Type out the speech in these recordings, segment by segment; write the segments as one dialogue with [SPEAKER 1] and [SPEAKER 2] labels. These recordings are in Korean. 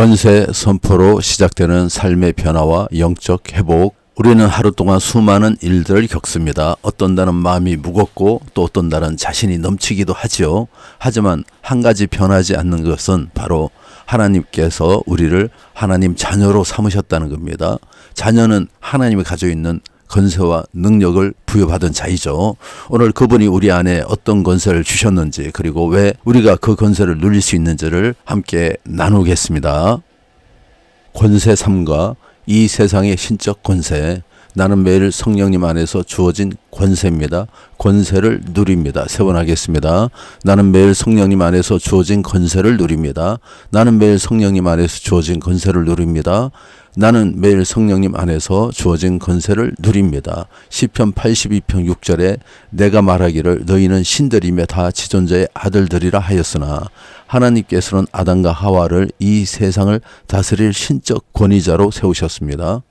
[SPEAKER 1] 권세 선포로 시작되는 삶의 변화와 영적 회복. 우리는 하루 동안 수많은 일들을 겪습니다. 어떤 날은 마음이 무겁고 또 어떤 날은 자신이 넘치기도 하지요. 하지만 한 가지 변하지 않는 것은 바로 하나님께서 우리를 하나님 자녀로 삼으셨다는 겁니다. 자녀는 하나님이 가지고 있는 권세와 능력을 부여받은 자이죠. 오늘 그분이 우리 안에 어떤 권세를 주셨는지, 그리고 왜 우리가 그 권세를 누릴 수 있는지를 함께 나누겠습니다. 권세 3과 이 세상의 신적 권세. 나는 매일 성령님 안에서 주어진 권세입니다. 권세를 누립니다. 세 번 하겠습니다. 나는 매일 성령님 안에서 주어진 권세를 누립니다. 나는 매일 성령님 안에서 주어진 권세를 누립니다. 나는 매일 성령님 안에서 주어진 권세를 누립니다. 시편 82편 6절에 내가 말하기를 너희는 신들이며 다 지존자의 아들들이라 하였으나 하나님께서는 아담과 하와를 이 세상을 다스릴 신적 권위자로 세우셨습니다.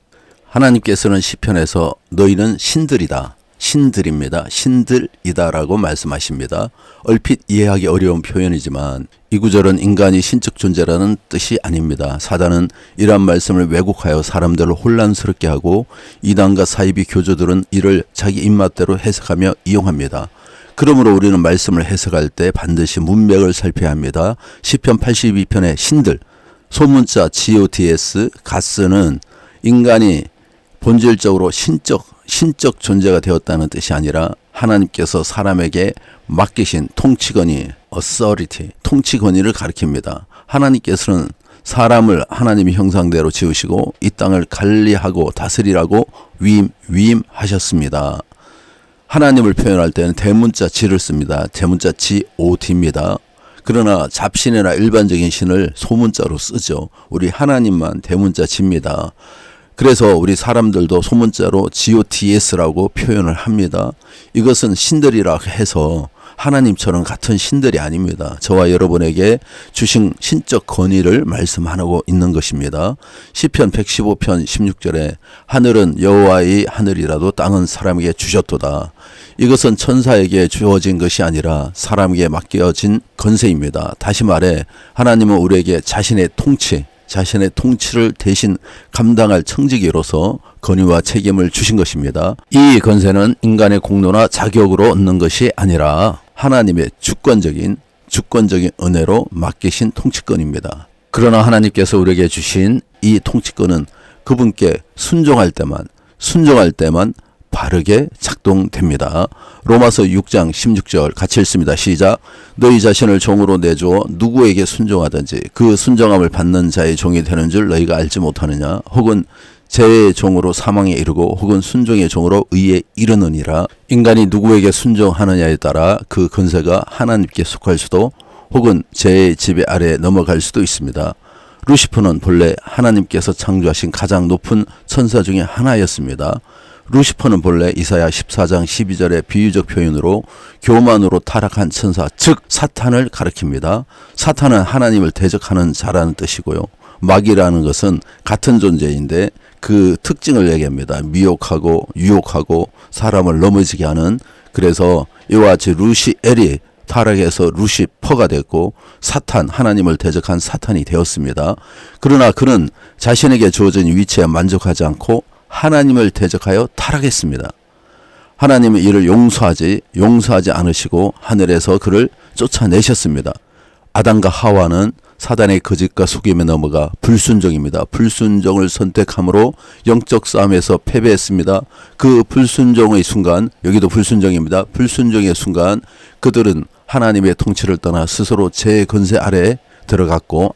[SPEAKER 1] 하나님께서는 시편에서 너희는 신들이다, 신들입니다, 신들이다라고 말씀하십니다. 얼핏 이해하기 어려운 표현이지만 이 구절은 인간이 신적 존재라는 뜻이 아닙니다. 사단은 이러한 말씀을 왜곡하여 사람들을 혼란스럽게 하고 이단과 사이비 교주들은 이를 자기 입맛대로 해석하며 이용합니다. 그러므로 우리는 말씀을 해석할 때 반드시 문맥을 살펴야 합니다. 시편 82편의 신들, 소문자 GODS, 가스는 인간이 본질적으로 신적 존재가 되었다는 뜻이 아니라 하나님께서 사람에게 맡기신 통치권위, authority, 통치권위를 가리킵니다. 하나님께서는 사람을 하나님의 형상대로 지으시고 이 땅을 관리하고 다스리라고 위임하셨습니다. 하나님을 표현할 때는 대문자 G를 씁니다. 대문자 GOD입니다. 그러나 잡신이나 일반적인 신을 소문자로 쓰죠. 우리 하나님만 대문자 G입니다. 그래서 우리 사람들도 소문자로 GODS라고 표현을 합니다. 이것은 신들이라 해서 하나님처럼 같은 신들이 아닙니다. 저와 여러분에게 주신 신적 권위를 말씀하고 있는 것입니다. 시편 115편 16절에 하늘은 여호와의 하늘이라도 땅은 사람에게 주셨도다. 이것은 천사에게 주어진 것이 아니라 사람에게 맡겨진 권세입니다. 다시 말해 하나님은 우리에게 자신의 통치를 대신 감당할 청지기로서 권위와 책임을 주신 것입니다. 이 권세는 인간의 공로나 자격으로 얻는 것이 아니라 하나님의 주권적인 은혜로 맡기신 통치권입니다. 그러나 하나님께서 우리에게 주신 이 통치권은 그분께 순종할 때만 바르게 작동됩니다. 로마서 6장 16절 같이 읽습니다. 시작. 너희 자신을 종으로 내주어 누구에게 순종하든지 그 순종함을 받는 자의 종이 되는 줄 너희가 알지 못하느냐. 혹은 죄의 종으로 사망에 이르고 혹은 순종의 종으로 의에 이르느니라. 인간이 누구에게 순종하느냐에 따라 그 권세가 하나님께 속할 수도 혹은 죄의 지배 아래에 넘어갈 수도 있습니다. 루시퍼는 본래 하나님께서 창조하신 가장 높은 천사 중에 하나였습니다. 루시퍼는 본래 이사야 14장 12절의 비유적 표현으로 교만으로 타락한 천사, 즉 사탄을 가리킵니다. 사탄은 하나님을 대적하는 자라는 뜻이고요. 마귀라는 것은 같은 존재인데 그 특징을 얘기합니다. 미혹하고 유혹하고 사람을 넘어지게 하는. 그래서 이와 같이 루시엘이 타락해서 루시퍼가 됐고 사탄, 하나님을 대적한 사탄이 되었습니다. 그러나 그는 자신에게 주어진 위치에 만족하지 않고 하나님을 대적하여 타락했습니다. 하나님은 이를 용서하지 않으시고 하늘에서 그를 쫓아내셨습니다. 아담과 하와는 사단의 거짓과 속임에 넘어가 불순종입니다. 불순종을 선택함으로 영적 싸움에서 패배했습니다. 그 불순종의 순간, 여기도 불순종입니다. 불순종의 순간 그들은 하나님의 통치를 떠나 스스로 제 권세 아래에 들어갔고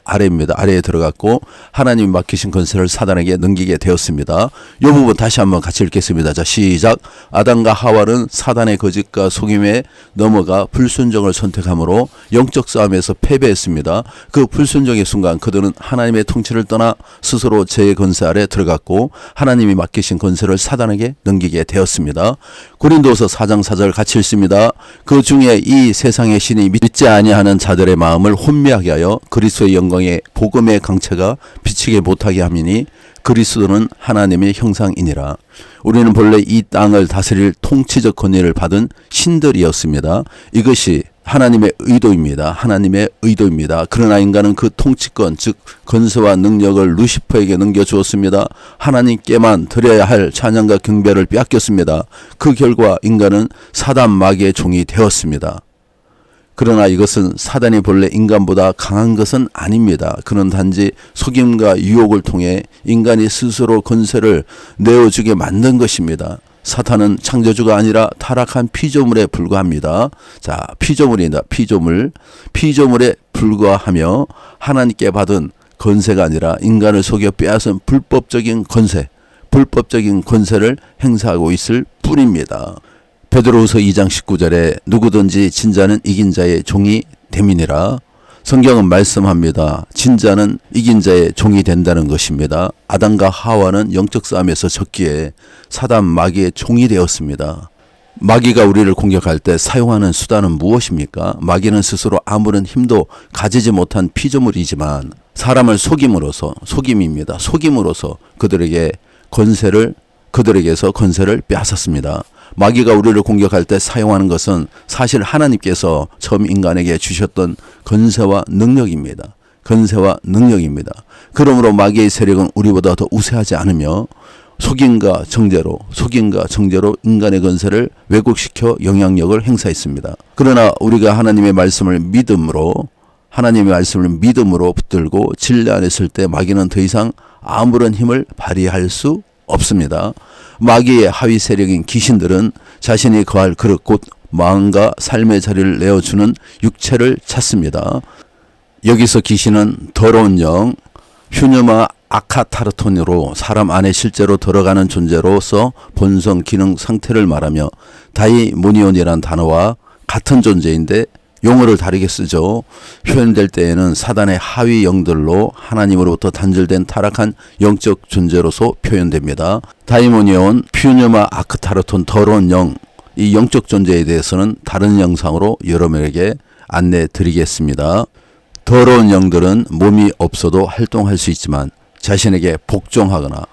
[SPEAKER 1] 하나님이 맡기신 권세를 사단에게 넘기게 되었습니다. 이 부분 다시 한번 같이 읽겠습니다. 자, 시작. 아담과 하와는 사단의 거짓과 속임에 넘어가 불순종을 선택함으로 영적 싸움에서 패배했습니다. 그 불순종의 순간 그들은 하나님의 통치를 떠나 스스로 제 권세 아래 들어갔고 하나님이 맡기신 권세를 사단에게 넘기게 되었습니다. 고린도서 4장 4절 같이 읽습니다. 그 중에 이 세상의 신이 믿지 아니하는 자들의 마음을 혼미하게 하여 그리스도의 영광의 복음의 강체가 비치게 못하게 함이니 그리스도는 하나님의 형상이니라. 우리는 본래 이 땅을 다스릴 통치적 권위를 받은 신들이었습니다. 이것이 하나님의 의도입니다. 하나님의 의도입니다. 그러나 인간은 그 통치권, 즉 권세와 능력을 루시퍼에게 넘겨주었습니다. 하나님께만 드려야 할 찬양과 경배를 빼앗겼습니다. 그 결과 인간은 사단 마귀의 종이 되었습니다. 그러나 이것은 사단이 본래 인간보다 강한 것은 아닙니다. 그는 단지 속임과 유혹을 통해 인간이 스스로 권세를 내어주게 만든 것입니다. 사탄은 창조주가 아니라 타락한 피조물에 불과합니다. 자, 피조물이다. 피조물에 불과하며 하나님께 받은 권세가 아니라 인간을 속여 빼앗은 불법적인 권세를 행사하고 있을 뿐입니다. 베드로후서 2장 19절에 누구든지 진자는 이긴 자의 종이 됨이니라. 성경은 말씀합니다. 진자는 이긴 자의 종이 된다는 것입니다. 아담과 하와는 영적 싸움에서 졌기에 사단 마귀의 종이 되었습니다. 마귀가 우리를 공격할 때 사용하는 수단은 무엇입니까? 마귀는 스스로 아무런 힘도 가지지 못한 피조물이지만 사람을 속임으로써 그들에게서 권세를 빼앗았습니다. 마귀가 우리를 공격할 때 사용하는 것은 사실 하나님께서 처음 인간에게 주셨던 권세와 능력입니다. 그러므로 마귀의 세력은 우리보다 더 우세하지 않으며 속임과 정죄로 인간의 권세를 왜곡시켜 영향력을 행사했습니다. 그러나 우리가 하나님의 말씀을 믿음으로 붙들고 진리 안에 있을 때 마귀는 더 이상 아무런 힘을 발휘할 수 없습니다. 마귀의 하위 세력인 귀신들은 자신이 거할 그릇 곧 마음과 삶의 자리를 내어주는 육체를 찾습니다. 여기서 귀신은 더러운 영, 휴느마 아카타르톤으로 사람 안에 실제로 들어가는 존재로서 본성, 기능, 상태를 말하며 다이모니온이란 단어와 같은 존재인데 용어를 다르게 쓰죠. 표현될 때에는 사단의 하위 영들로 하나님으로부터 단절된 타락한 영적 존재로서 표현됩니다. 다이모니온, 퓨뉴마 아크타르톤, 더러운 영, 이 영적 존재에 대해서는 다른 영상으로 여러분에게 안내 드리겠습니다. 더러운 영들은 몸이 없어도 활동할 수 있지만 자신에게 복종하거나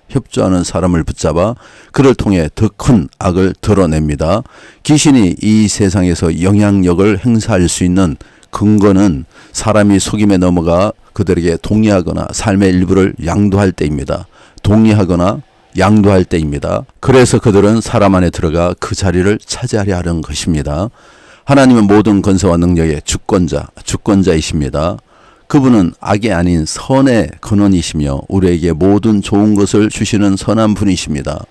[SPEAKER 1] 협조하는 사람을 붙잡아 그를 통해 더 큰 악을 드러냅니다. 귀신이 이 세상에서 영향력을 행사할 수 있는 근거는 사람이 속임에 넘어가 그들에게 동의하거나 삶의 일부를 양도할 때입니다. 그래서 그들은 사람 안에 들어가 그 자리를 차지하려 하는 것입니다. 하나님은 모든 권세와 능력의 주권자이십니다. 그분은 악이 아닌 선의 근원이시며 우리에게 모든 좋은 것을 주시는 선한 분이십니다.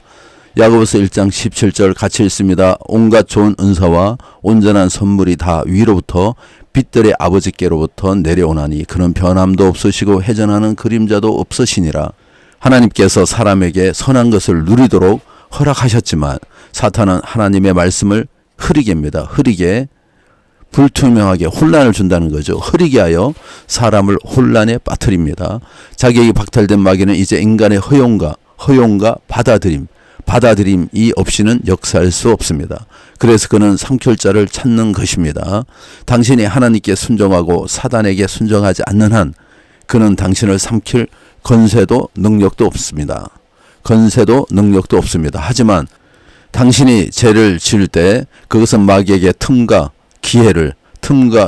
[SPEAKER 1] 야고보서 1장 17절 같이 읽습니다. 온갖 좋은 은사와 온전한 선물이 다 위로부터 빛들의 아버지께로부터 내려오나니 그는 변함도 없으시고 회전하는 그림자도 없으시니라. 하나님께서 사람에게 선한 것을 누리도록 허락하셨지만 사탄은 하나님의 말씀을 흐리게 불투명하게 혼란을 준다는 거죠. 흐리게 하여 사람을 혼란에 빠뜨립니다. 자격이 박탈된 마귀는 이제 인간의 허용과 받아들임이 없이는 역사할 수 없습니다. 그래서 그는 삼킬자를 찾는 것입니다. 당신이 하나님께 순종하고 사단에게 순종하지 않는 한 그는 당신을 삼킬 권세도 능력도 없습니다. 하지만 당신이 죄를 지을 때 그것은 마귀에게 틈과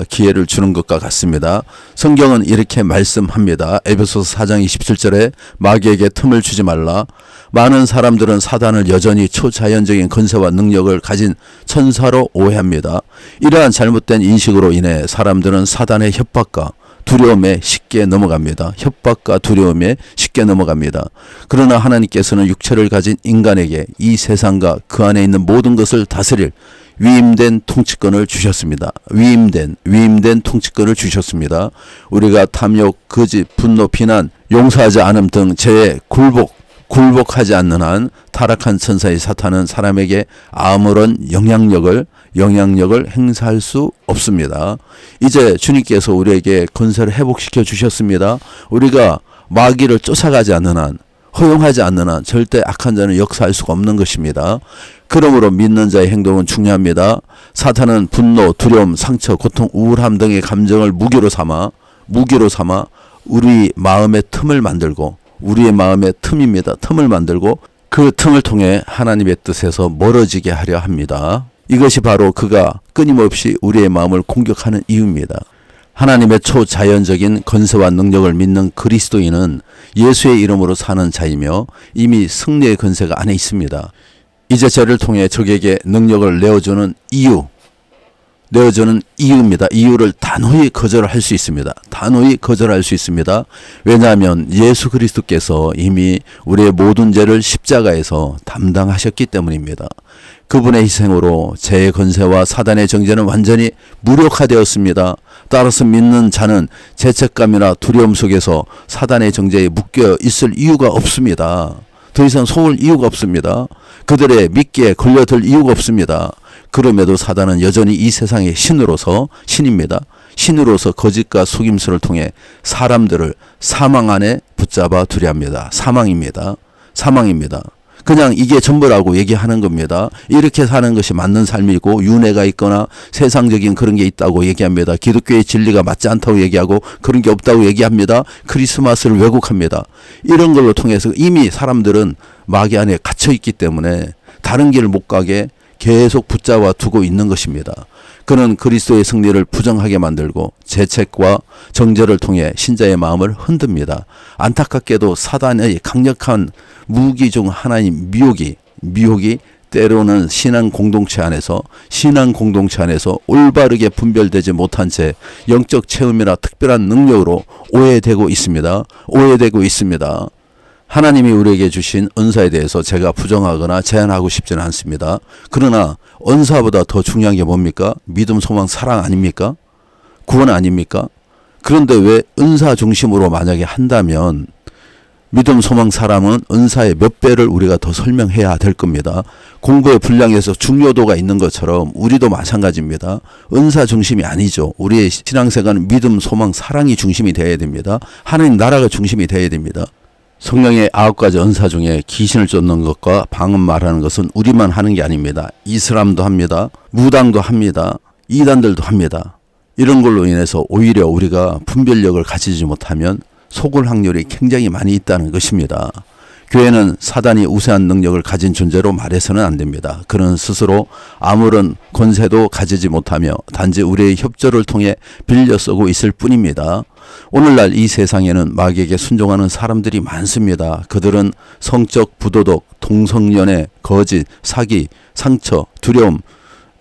[SPEAKER 1] 기회를 주는 것과 같습니다. 성경은 이렇게 말씀합니다. 에베소서 4장 27절에 마귀에게 틈을 주지 말라. 많은 사람들은 사단을 여전히 초자연적인 권세와 능력을 가진 천사로 오해합니다. 이러한 잘못된 인식으로 인해 사람들은 사단의 협박과 두려움에 쉽게 넘어갑니다. 그러나 하나님께서는 육체를 가진 인간에게 이 세상과 그 안에 있는 모든 것을 다스릴 위임된 통치권을 주셨습니다. 우리가 탐욕, 거짓, 분노, 비난, 용서하지 않음 등 죄에 굴복하지 않는 한 타락한 천사의 사탄은 사람에게 아무런 영향력을 행사할 수 없습니다. 이제 주님께서 우리에게 권세를 회복시켜 주셨습니다. 우리가 마귀를 쫓아가지 않는 한, 허용하지 않는 한 절대 악한 자는 역사할 수가 없는 것입니다. 그러므로 믿는 자의 행동은 중요합니다. 사탄은 분노, 두려움, 상처, 고통, 우울함 등의 감정을 무기로 삼아 우리 마음의 틈을 만들고 그 틈을 통해 하나님의 뜻에서 멀어지게 하려 합니다. 이것이 바로 그가 끊임없이 우리의 마음을 공격하는 이유입니다. 하나님의 초자연적인 권세와 능력을 믿는 그리스도인은 예수의 이름으로 사는 자이며 이미 승리의 권세가 안에 있습니다. 이제 저를 통해 적에게 능력을 내어주는 이유입니다. 이유를 단호히 거절할 수 있습니다. 단호히 거절할 수 있습니다. 왜냐하면 예수 그리스도께서 이미 우리의 모든 죄를 십자가에서 담당하셨기 때문입니다. 그분의 희생으로 죄의 권세와 사단의 정죄는 완전히 무력화되었습니다. 따라서 믿는 자는 죄책감이나 두려움 속에서 사단의 정죄에 묶여 있을 이유가 없습니다. 더 이상 속을 이유가 없습니다. 그들의 미끼에 걸려들 이유가 없습니다. 그럼에도 사단은 여전히 이 세상의 신입니다. 신으로서 거짓과 속임수를 통해 사람들을 사망 안에 붙잡아 두려 합니다. 사망입니다. 그냥 이게 전부라고 얘기하는 겁니다. 이렇게 사는 것이 맞는 삶이고 윤회가 있거나 세상적인 그런 게 있다고 얘기합니다. 기독교의 진리가 맞지 않다고 얘기하고 그런 게 없다고 얘기합니다. 크리스마스를 왜곡합니다. 이런 걸로 통해서 이미 사람들은 마귀 안에 갇혀 있기 때문에 다른 길을 못 가게 계속 붙잡아 두고 있는 것입니다. 그는 그리스도의 승리를 부정하게 만들고 죄책과 정죄를 통해 신자의 마음을 흔듭니다. 안타깝게도 사단의 강력한 무기 중 하나인 미혹이 때로는 신앙 공동체 안에서 올바르게 분별되지 못한 채 영적 체험이나 특별한 능력으로 오해되고 있습니다. 하나님이 우리에게 주신 은사에 대해서 제가 부정하거나 제한하고 싶지는 않습니다. 그러나 은사보다 더 중요한 게 뭡니까? 믿음, 소망, 사랑 아닙니까? 구원 아닙니까? 그런데 왜 은사 중심으로 만약에 한다면 믿음, 소망, 사랑은 은사의 몇 배를 우리가 더 설명해야 될 겁니다. 공부의 분량에서 중요도가 있는 것처럼 우리도 마찬가지입니다. 은사 중심이 아니죠. 우리의 신앙생활은 믿음, 소망, 사랑이 중심이 되어야 됩니다. 하나님 나라가 중심이 되어야 됩니다. 성령의 9가지 은사 중에 귀신을 쫓는 것과 방언 말하는 것은 우리만 하는 게 아닙니다. 이슬람도 합니다. 무당도 합니다. 이단들도 합니다. 이런 걸로 인해서 오히려 우리가 분별력을 가지지 못하면 속을 확률이 굉장히 많이 있다는 것입니다. 교회는 사단이 우세한 능력을 가진 존재로 말해서는 안 됩니다. 그는 스스로 아무런 권세도 가지지 못하며 단지 우리의 협조를 통해 빌려 쓰고 있을 뿐입니다. 오늘날 이 세상에는 마귀에게 순종하는 사람들이 많습니다. 그들은 성적 부도덕, 동성연애, 거짓, 사기, 상처, 두려움,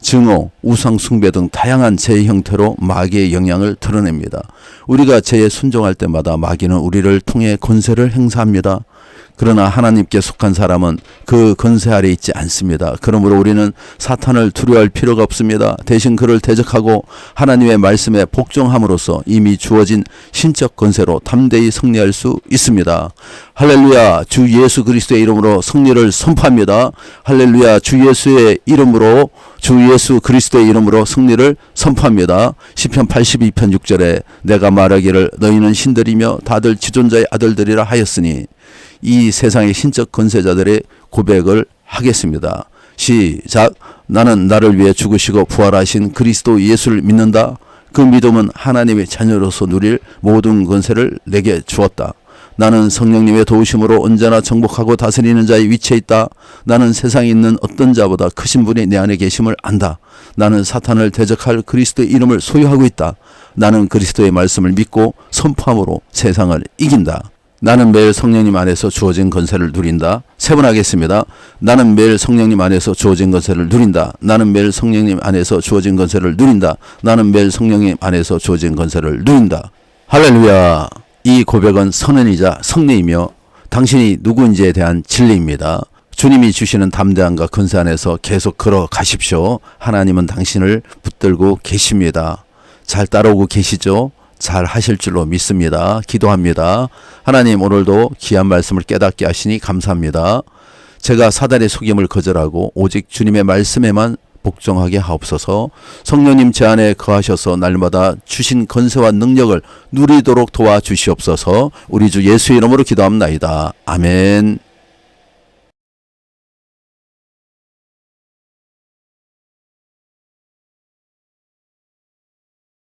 [SPEAKER 1] 증오, 우상 숭배 등 다양한 죄의 형태로 마귀의 영향을 드러냅니다. 우리가 죄에 순종할 때마다 마귀는 우리를 통해 권세를 행사합니다. 그러나 하나님께 속한 사람은 그 권세 아래 있지 않습니다. 그러므로 우리는 사탄을 두려워할 필요가 없습니다. 대신 그를 대적하고 하나님의 말씀에 복종함으로써 이미 주어진 신적 권세로 담대히 승리할 수 있습니다. 할렐루야. 주 예수 그리스도의 이름으로 승리를 선포합니다. 할렐루야. 주 예수 그리스도의 이름으로 승리를 선포합니다. 시편 82편 6절에 내가 말하기를 너희는 신들이며 다들 지존자의 아들들이라 하였으니 이 세상의 신적 권세자들의 고백을 하겠습니다. 시작. 나는 나를 위해 죽으시고 부활하신 그리스도 예수를 믿는다. 그 믿음은 하나님의 자녀로서 누릴 모든 권세를 내게 주었다. 나는 성령님의 도우심으로 언제나 정복하고 다스리는 자의 위치에 있다. 나는 세상에 있는 어떤 자보다 크신 분이 내 안에 계심을 안다. 나는 사탄을 대적할 그리스도의 이름을 소유하고 있다. 나는 그리스도의 말씀을 믿고 선포함으로 세상을 이긴다. 나는 매일 성령님 안에서 주어진 권세를 누린다. 세 번 하겠습니다. 나는 매일 성령님 안에서 주어진 권세를 누린다. 나는 매일 성령님 안에서 주어진 권세를 누린다. 나는 매일 성령님 안에서 주어진 권세를 누린다. 할렐루야. 이 고백은 선언이자 승리이며 당신이 누구인지에 대한 진리입니다. 주님이 주시는 담대함과 권세 안에서 계속 걸어가십시오. 하나님은 당신을 붙들고 계십니다. 잘 따라오고 계시죠? 잘 하실 줄로 믿습니다. 기도합니다. 하나님 오늘도 귀한 말씀을 깨닫게 하시니 감사합니다. 제가 사단의 속임을 거절하고 오직 주님의 말씀에만 복종하게 하옵소서. 성령님 제 안에 거하셔서 날마다 주신 권세와 능력을 누리도록 도와주시옵소서. 우리 주 예수의 이름으로 기도합나이다. 아멘.